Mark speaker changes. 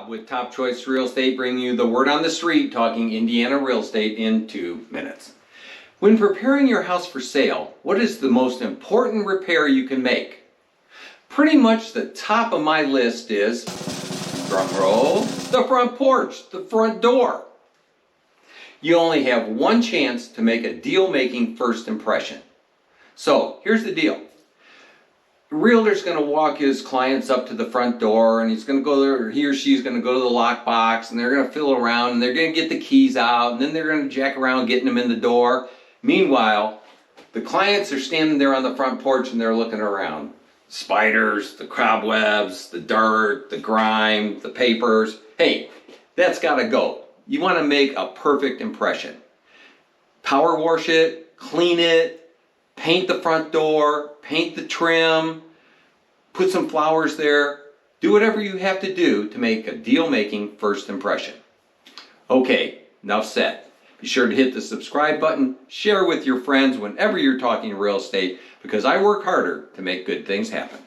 Speaker 1: Bob with Top Choice Real Estate, bringing you the word on the street, talking Indiana real estate in 2 minutes. When preparing your house for sale, what is the most important repair you can make? Pretty much the top of my list is, drum roll, the front porch, the front door. You only have one chance to make a deal-making first impression. So here's the deal. The realtor's going to walk his clients up to the front door, and he's going to go there, or he or she's going to go to the lockbox, and they're going to fiddle around, and they're going to get the keys out, and then they're going to jack around getting them in the door. Meanwhile, the clients are standing there on the front porch and they're looking around. Spiders, the cobwebs, the dirt, the grime, the papers. Hey, that's got to go. You want to make a perfect impression. Power wash it, clean it, paint the front door, paint the trim, put some flowers there. Do whatever you have to do to make a deal-making first impression. Okay, enough said. Be sure to hit the subscribe button, share with your friends whenever you're talking real estate, because I work harder to make good things happen.